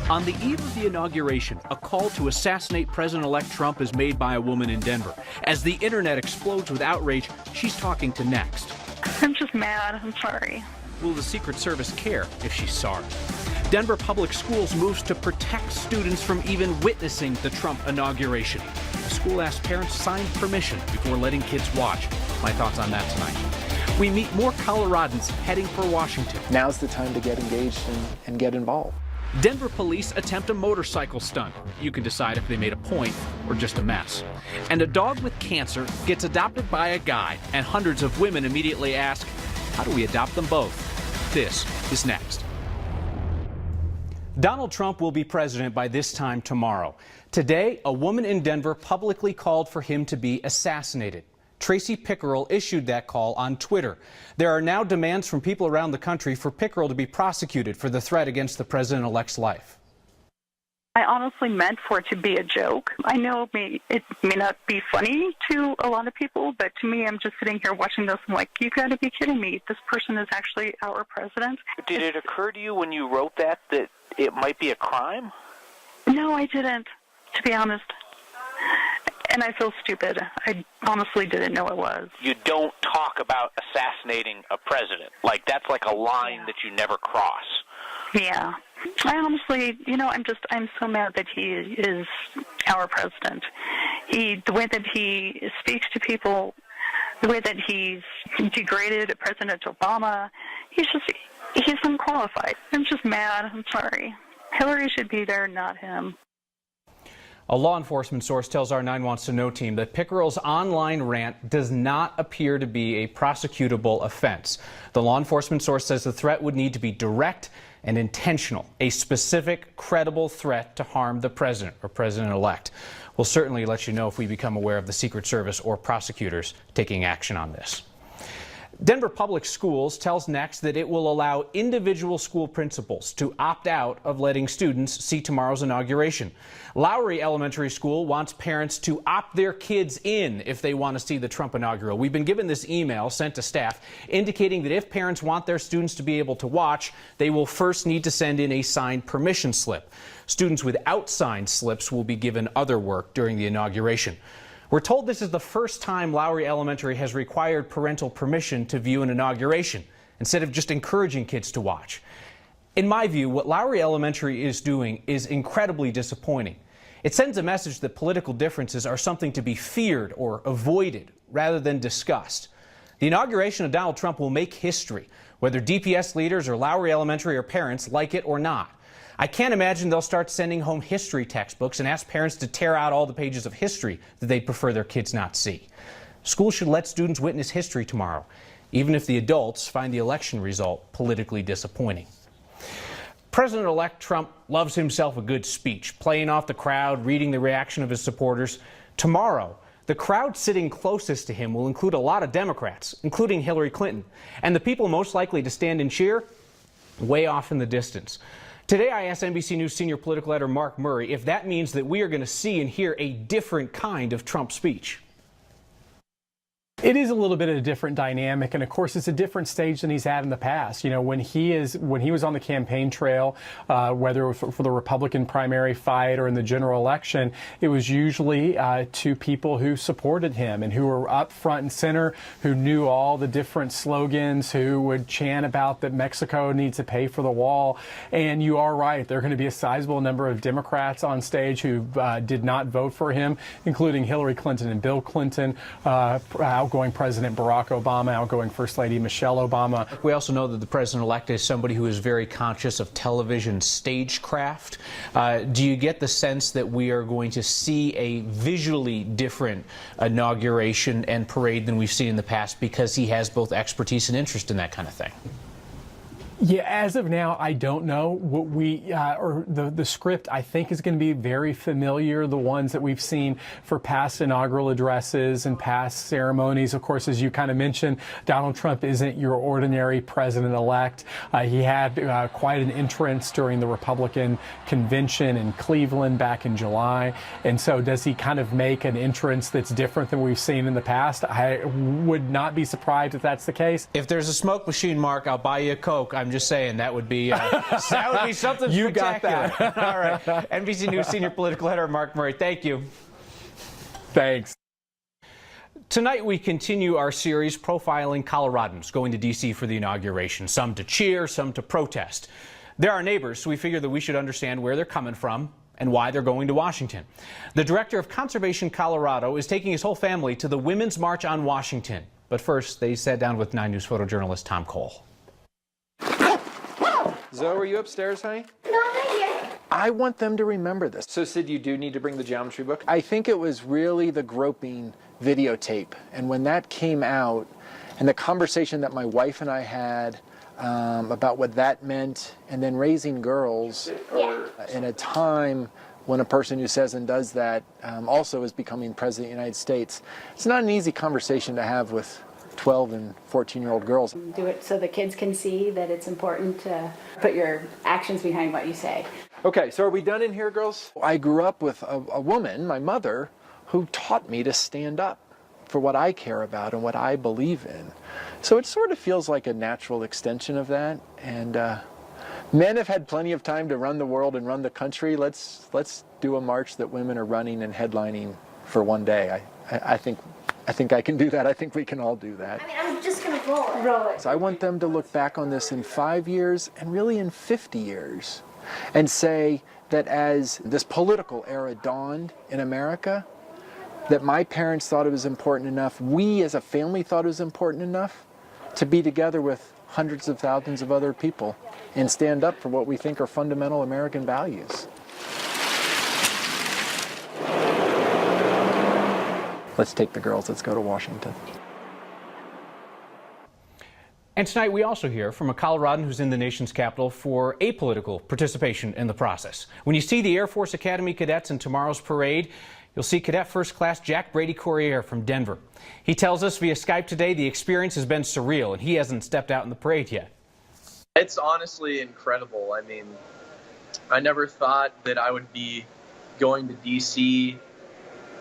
On the eve of the inauguration, a call to assassinate President-elect Trump is made by a woman in Denver. As the internet explodes with outrage, she's talking to Next. I'm just mad. I'm sorry. Will the Secret Service care if she's sorry? Denver Public Schools moves to protect students from even witnessing the Trump inauguration. The school asked parents to sign permission before letting kids watch. My thoughts on that tonight. We meet more Coloradans heading for Washington. Now's the time to get engaged and get involved. Denver police attempt a motorcycle stunt. You can decide if they made a point or just a mess. And a dog with cancer gets adopted by a guy, and hundreds of women immediately ask, how do we adopt them both? This is Next. Donald Trump will be president by this time tomorrow. Today, a woman in Denver publicly called for him to be assassinated. Tracy Pickerel issued that call on Twitter. There are now demands from people around the country for Pickerel to be prosecuted for the threat against the president-elect's life. I honestly meant for it to be a joke. I know it may not be funny to a lot of people, but to me, I'm just sitting here watching this. I'm like, you got to be kidding me. This person is actually our president. Did it occur to you when you wrote that it might be a crime? No, I didn't, to be honest. And I feel stupid. I honestly didn't know it was. You don't talk about assassinating a president. Like, that's like a line that you never cross. Yeah. I honestly, I'm so mad that he is our president. The way that he speaks to people, the way that he's degraded President Obama, he's unqualified. I'm just mad. I'm sorry. Hillary should be there, not him. A law enforcement source tells our 9 Wants to Know team that Pickerel's online rant does not appear to be a prosecutable offense. The law enforcement source says the threat would need to be direct and intentional, a specific, credible threat to harm the president or president-elect. We'll certainly let you know if we become aware of the Secret Service or prosecutors taking action on this. Denver Public Schools tells Next that it will allow individual school principals to opt out of letting students see tomorrow's inauguration. Lowry Elementary School wants parents to opt their kids in if they want to see the Trump inaugural. We've been given this email sent to staff indicating that if parents want their students to be able to watch, they will first need to send in a signed permission slip. Students without signed slips will be given other work during the inauguration. We're told this is the first time Lowry Elementary has required parental permission to view an inauguration, instead of just encouraging kids to watch. In my view, what Lowry Elementary is doing is incredibly disappointing. It sends a message that political differences are something to be feared or avoided rather than discussed. The inauguration of Donald Trump will make history, whether DPS leaders or Lowry Elementary or parents like it or not. I can't imagine they'll start sending home history textbooks and ask parents to tear out all the pages of history that they'd prefer their kids not see. Schools should let students witness history tomorrow, even if the adults find the election result politically disappointing. President-elect Trump loves himself a good speech, playing off the crowd, reading the reaction of his supporters. Tomorrow, the crowd sitting closest to him will include a lot of Democrats, including Hillary Clinton. And the people most likely to stand and cheer, way off in the distance. Today, I asked NBC News senior political editor Mark Murray if that means that we are going to see and hear a different kind of Trump speech. It is a little bit of a different dynamic, and of course it's a different stage than he's had in the past. You know, when he was on the campaign trail, whether it was for the Republican primary fight or in the general election, it was usually to people who supported him and who were up front and center, who knew all the different slogans, who would chant about that Mexico needs to pay for the wall. And you are right, there are going to be a sizable number of Democrats on stage who did not vote for him, including Hillary Clinton and Bill Clinton, outgoing President Barack Obama, outgoing First Lady Michelle Obama. We also know that the president-elect is somebody who is very conscious of television stagecraft. Do you get the sense that we are going to see a visually different inauguration and parade than we've seen in the past because he has both expertise and interest in that kind of thing? Yeah, as of now, I don't know. What the script, I think, is going to be very familiar, the ones that we've seen for past inaugural addresses and past ceremonies. Of course, as you kind of mentioned, Donald Trump isn't your ordinary president-elect. He had quite an entrance during the Republican convention in Cleveland back in July. And so does he kind of make an entrance that's different than we've seen in the past? I would not be surprised if that's the case. If there's a smoke machine, Mark, I'll buy you a Coke. I'm just saying that would be something You got spectacular. that. All right. NBC News senior political editor Mark Murray, thank you. Thanks. Tonight we continue our series profiling Coloradans going to D.C. for the inauguration, some to cheer, some to protest. They're our neighbors, so we figure that we should understand where they're coming from and why they're going to Washington. The director of Conservation Colorado is taking his whole family to the Women's March on Washington. But first, they sat down with 9 News photojournalist Tom Cole. Zoe, are you upstairs, honey? No, I'm right here. I want them to remember this. So, Sid, you do need to bring the geometry book? I think it was really the groping videotape. And when that came out, and the conversation that my wife and I had about what that meant, and then raising girls in a time when a person who says and does that also is becoming president of the United States. It's not an easy conversation to have with 12 and 14-year-old girls. Do it so the kids can see that it's important to put your actions behind what you say. Okay, so are we done in here, girls? I grew up with a woman, my mother, who taught me to stand up for what I care about and what I believe in. So it sort of feels like a natural extension of that. And men have had plenty of time to run the world and run the country. Let's do a march that women are running and headlining for one day. I think I can do that. I think we can all do that. I mean, I'm just gonna roll it. So I want them to look back on this in 5 years and really in 50 years and say that as this political era dawned in America, that my parents thought it was important enough, we as a family thought it was important enough to be together with hundreds of thousands of other people and stand up for what we think are fundamental American values. Let's take the girls, let's go to Washington. And tonight we also hear from a Coloradan who's in the nation's capital for apolitical participation in the process. When you see the Air Force Academy cadets in tomorrow's parade, you'll see Cadet First Class Jack Brady Courier from Denver. He tells us via Skype today the experience has been surreal and he hasn't stepped out in the parade yet. It's honestly incredible. I mean, I never thought that I would be going to D.C.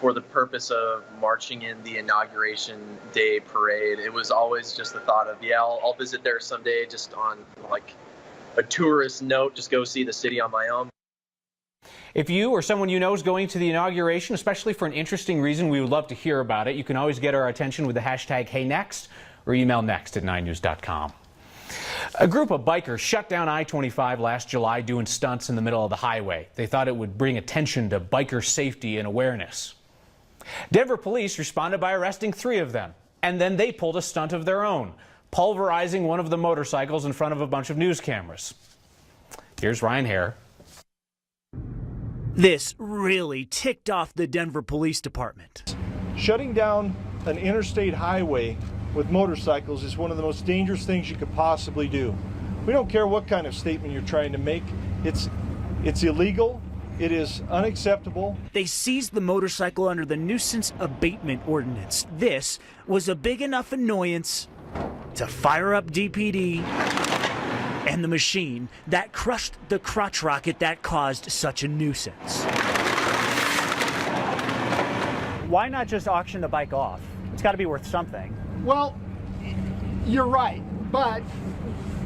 for the purpose of marching in the inauguration day parade. It was always just the thought of, yeah, I'll visit there someday just on like a tourist note, just go see the city on my own. If you or someone you know is going to the inauguration, especially for an interesting reason, we would love to hear about it. You can always get our attention with the hashtag HeyNext or email next@9news.com. A group of bikers shut down I-25 last July doing stunts in the middle of the highway. They thought it would bring attention to biker safety and awareness. Denver police responded by arresting 3 of them, and then they pulled a stunt of their own, pulverizing one of the motorcycles in front of a bunch of news cameras. Here's Ryan Hare. This really ticked off the Denver Police Department. Shutting down an interstate highway with motorcycles is one of the most dangerous things you could possibly do. We don't care what kind of statement you're trying to make. It's illegal. It is unacceptable. They seized the motorcycle under the nuisance abatement ordinance. This was a big enough annoyance to fire up DPD and the machine that crushed the crotch rocket that caused such a nuisance. Why not just auction the bike off? It's got to be worth something. Well, you're right, but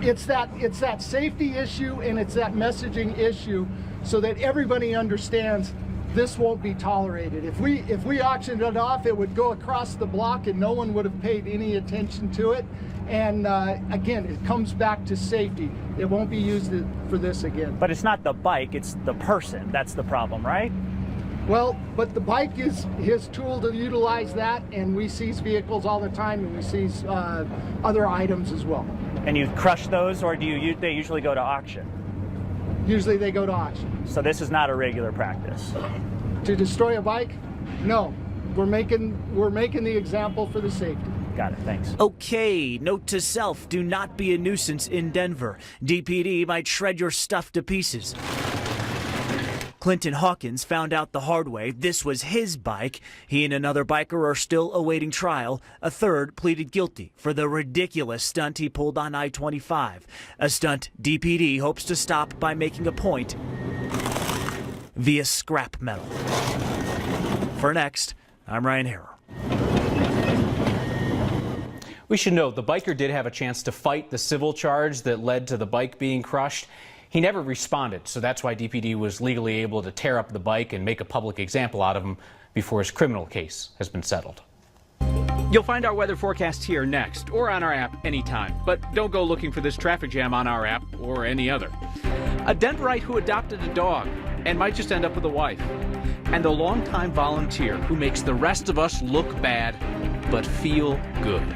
it's that safety issue and it's that messaging issue so that everybody understands this won't be tolerated. If we auctioned it off, it would go across the block and no one would have paid any attention to it. And again, it comes back to safety. It won't be used for this again. But it's not the bike, it's the person. That's the problem, right? Well, but the bike is his tool to utilize that, and we seize vehicles all the time, and we seize other items as well. And you crush those, or they usually go to auction? Usually they go to auction. So this is not a regular practice? To destroy a bike? No. We're making the example for the safety. Got it, thanks. Okay, note to self, do not be a nuisance in Denver. DPD might shred your stuff to pieces. Clinton Hawkins found out the hard way this was his bike. He and another biker are still awaiting trial. A third pleaded guilty for the ridiculous stunt he pulled on I-25. A stunt DPD hopes to stop by making a point via scrap metal. For Next, I'm Ryan Harrow. We should note the biker did have a chance to fight the civil charge that led to the bike being crushed. He never responded, so that's why DPD was legally able to tear up the bike and make a public example out of him before his criminal case has been settled. You'll find our weather forecast here next or on our app anytime. But don't go looking for this traffic jam on our app or any other. A Denverite who adopted a dog and might just end up with a wife. And a longtime volunteer who makes the rest of us look bad but feel good.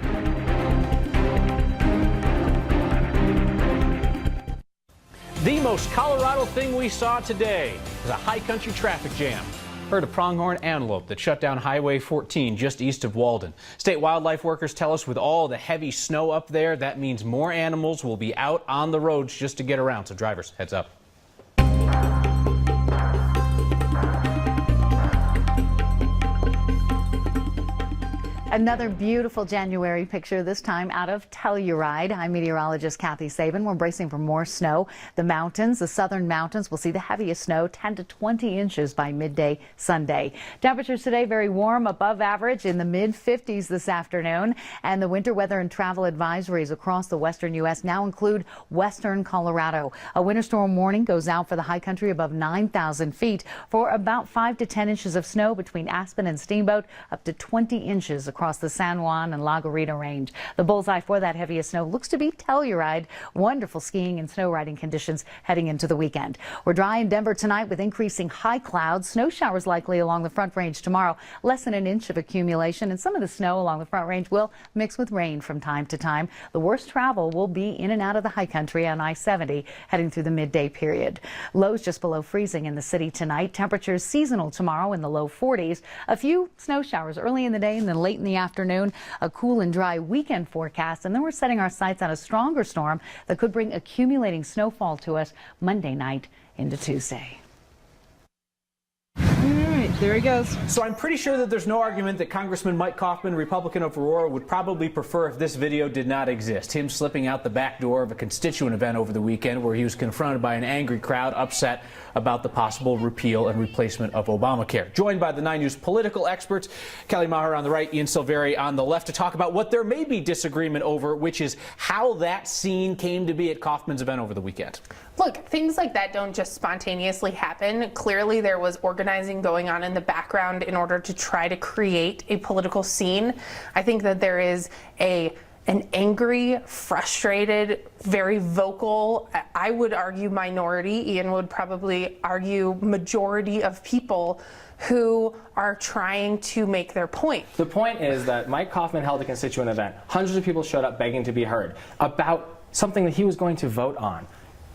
The most Colorado thing we saw today was a high country traffic jam. Heard a pronghorn antelope that shut down Highway 14 just east of Walden. State wildlife workers tell us with all the heavy snow up there, that means more animals will be out on the roads just to get around. So drivers, heads up. Another beautiful January picture, this time out of Telluride. I'm meteorologist Kathy Sabin. We're bracing for more snow. The mountains, the southern mountains, will see the heaviest snow, 10 to 20 inches by midday Sunday. Temperatures today very warm, above average in the mid-50s this afternoon. And the winter weather and travel advisories across the western U.S. now include western Colorado. A winter storm warning goes out for the high country above 9,000 feet for about 5 to 10 inches of snow between Aspen and Steamboat, up to 20 inches across the San Juan and La Garita range. The bullseye for that heaviest snow looks to be Telluride. Wonderful skiing and snow riding conditions heading into the weekend. We're dry in Denver tonight with increasing high clouds. Snow showers likely along the Front Range tomorrow. Less than an inch of accumulation, and some of the snow along the Front Range will mix with rain from time to time. The worst travel will be in and out of the high country on I-70 heading through the midday period. Lows just below freezing in the city tonight. Temperatures seasonal tomorrow in the low 40s. A few snow showers early in the day and then late in the afternoon. A cool and dry weekend forecast, and then we're setting our sights on a stronger storm that could bring accumulating snowfall to us Monday night into Tuesday. There he goes. So I'm pretty sure that there's no argument that Congressman Mike Coffman, Republican of Aurora, would probably prefer if this video did not exist. Him slipping out the back door of a constituent event over the weekend where he was confronted by an angry crowd upset about the possible repeal and replacement of Obamacare. Joined by the 9 News political experts, Kelly Maher on the right, Ian Silveri on the left, to talk about what there may be disagreement over, which is how that scene came to be at Coffman's event over the weekend. Look, things like that don't just spontaneously happen. Clearly, there was organizing going on in the background in order to try to create a political scene. I think that there is an angry, frustrated, very vocal, I would argue minority, Ian would probably argue majority of people who are trying to make their point. The point is that Mike Coffman held a constituent event. Hundreds of people showed up begging to be heard about something that he was going to vote on.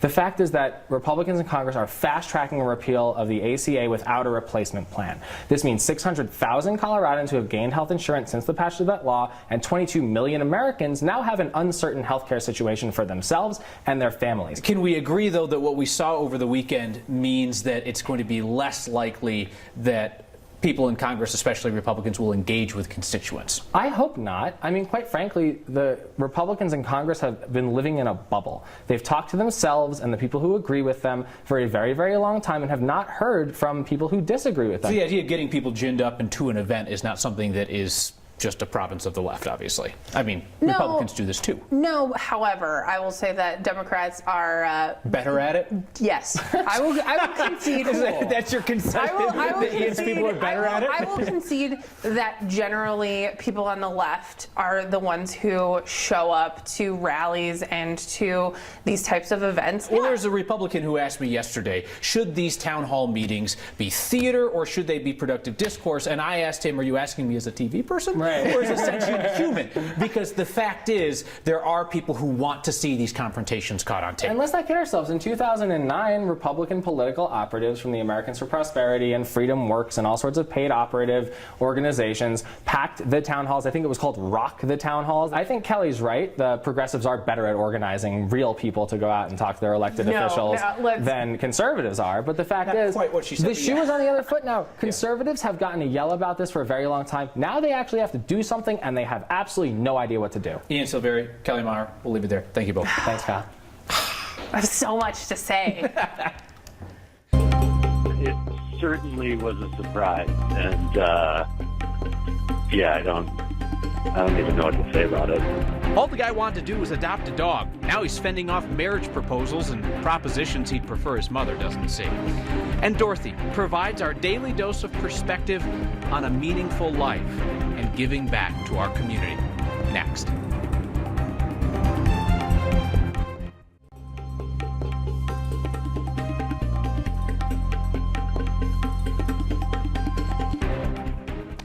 The fact is that Republicans in Congress are fast-tracking a repeal of the ACA without a replacement plan. This means 600,000 Coloradans who have gained health insurance since the passage of that law, and 22 million Americans now have an uncertain health care situation for themselves and their families. Can we agree, though, that what we saw over the weekend means that it's going to be less likely that people in Congress, especially Republicans, will engage with constituents? I hope not. I mean, quite frankly, the Republicans in Congress have been living in a bubble. They've talked to themselves and the people who agree with them for a very, very long time and have not heard from people who disagree with them. So the idea of getting people ginned up into an event is not something that is just a province of the left, obviously. I mean, No. Republicans do this too. No, however, I will say that Democrats are better at it? Yes. I will concede. That's your concession? I will that Ian's people are better at it? I will concede that generally people on the left are the ones who show up to rallies and to these types of events. Well, there's a Republican who asked me yesterday, should these town hall meetings be theater or should they be productive discourse? And I asked him, are you asking me as a TV person? Right. Or as a sentient human? Because the fact is, there are people who want to see these confrontations caught on tape. And let's not kid ourselves. In 2009, Republican political operatives from the Americans for Prosperity and Freedom Works and all sorts of paid operative organizations packed the town halls. I think it was called Rock the Town Halls. I think Kelly's right. The progressives are better at organizing real people to go out and talk to their elected officials than conservatives are. But the fact is, quite what she said, the shoe is on the other foot now. Conservatives have gotten to yell about this for a very long time. Now they actually have to do something, and they have absolutely no idea what to do. Ian Silveri, Kelly Maher, we'll leave it there. Thank you both. Thanks, Kyle. I have so much to say. It certainly was a surprise, and yeah, I don't even know what to say about it. All the guy wanted to do was adopt a dog. Now he's fending off marriage proposals and propositions he'd prefer his mother doesn't see. And Dorothy provides our daily dose of perspective on a meaningful life and giving back to our community. Next.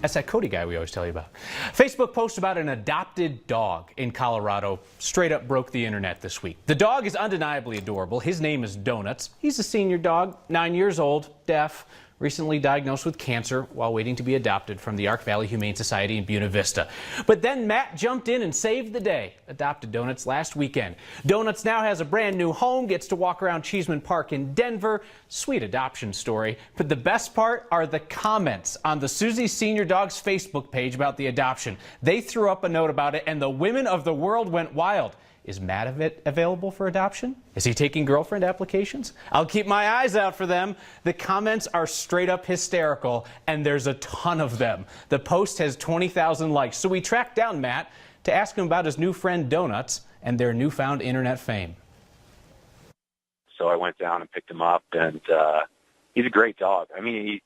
That's that Cody Guy we always tell you about. Facebook post about an adopted dog in Colorado straight up broke the internet this week. The dog is undeniably adorable. His name is Donuts. He's a senior dog, 9 years old, deaf, recently diagnosed with cancer while waiting to be adopted from the Ark Valley Humane Society in Buena Vista. But then Matt jumped in and saved the day. Adopted Donuts last weekend. Donuts now has a brand new home, gets to walk around Cheeseman Park in Denver. Sweet adoption story. But the best part are the comments on the Susie Senior Dog's Facebook page about the adoption. They threw up a note about it and the women of the world went wild. Is Matt available for adoption? Is he taking girlfriend applications? I'll keep my eyes out for them. The comments are straight up hysterical, and there's a ton of them. The post has 20,000 likes, so we tracked down Matt to ask him about his new friend Donuts and their newfound internet fame. So I went down and picked him up, and he's a great dog. I mean,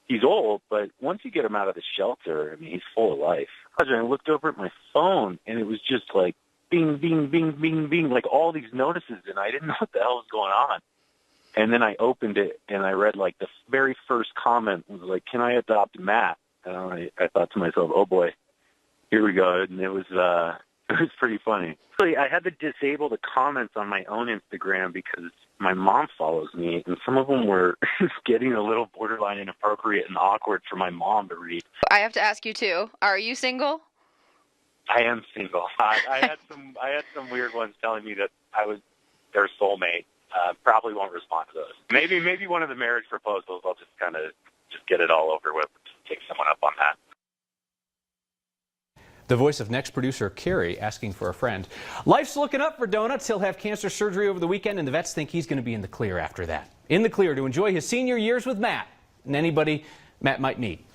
he's old, but once you get him out of the shelter, I mean, he's full of life. I looked over at my phone, and it was just like, bing, bing, bing, bing, bing, like all these notices, and I didn't know what the hell was going on. And then I opened it, and I read, like, the very first comment was like, "Can I adopt Matt?" And I thought to myself, oh, boy, here we go. And it was pretty funny. Actually, I had to disable the comments on my own Instagram because my mom follows me, and some of them were getting a little borderline inappropriate and awkward for my mom to read. I have to ask you, too, are you single? I am single. I had some weird ones telling me that I was their soulmate. Probably won't respond to those. Maybe one of the marriage proposals. I'll just kind of get it all over with. Just take someone up on that. The voice of next producer Carrie asking for a friend. Life's looking up for Donuts. He'll have cancer surgery over the weekend, and the vets think he's going to be in the clear after that. In the clear to enjoy his senior years with Matt and anybody Matt might meet.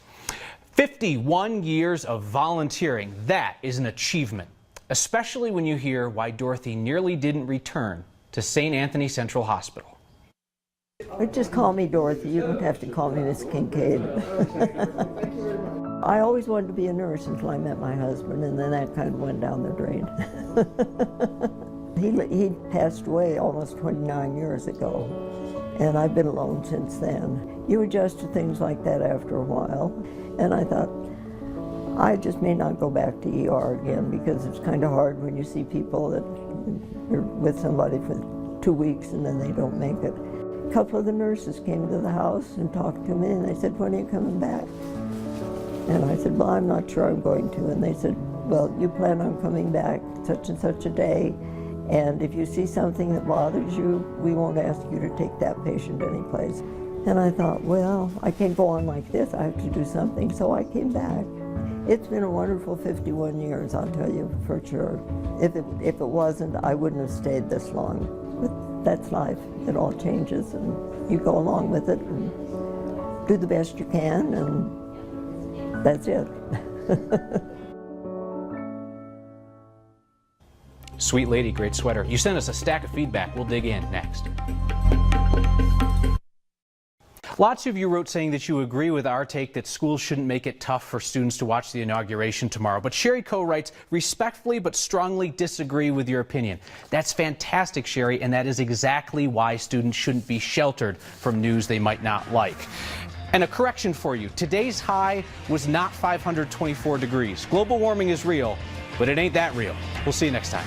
51 years of volunteering, that is an achievement, especially when you hear why Dorothy nearly didn't return to St. Anthony Central Hospital. Just call me Dorothy, you don't have to call me Miss Kincaid. I always wanted to be a nurse until I met my husband, and then that kind of went down the drain. He passed away almost 29 years ago, and I've been alone since then. You adjust to things like that after a while. And I thought, I just may not go back to ER again because it's kind of hard when you see people that you're with somebody for 2 weeks and then they don't make it. A couple of the nurses came to the house and talked to me, and they said, "When are you coming back?" And I said, "Well, I'm not sure I'm going to." And they said, "Well, you plan on coming back such and such a day, and if you see something that bothers you, we won't ask you to take that patient anyplace." And I thought, well, I can't go on like this. I have to do something. So I came back. It's been a wonderful 51 years, I'll tell you for sure. If it wasn't, I wouldn't have stayed this long. But that's life. It all changes, and you go along with it and do the best you can, and that's it. Sweet lady, great sweater. You sent us a stack of feedback. We'll dig in next. Lots of you wrote saying that you agree with our take that schools shouldn't make it tough for students to watch the inauguration tomorrow. But Sherry Coe writes, respectfully but strongly disagree with your opinion. That's fantastic, Sherry, and that is exactly why students shouldn't be sheltered from news they might not like. And a correction for you, today's high was not 524 degrees. Global warming is real, but it ain't that real. We'll see you next time.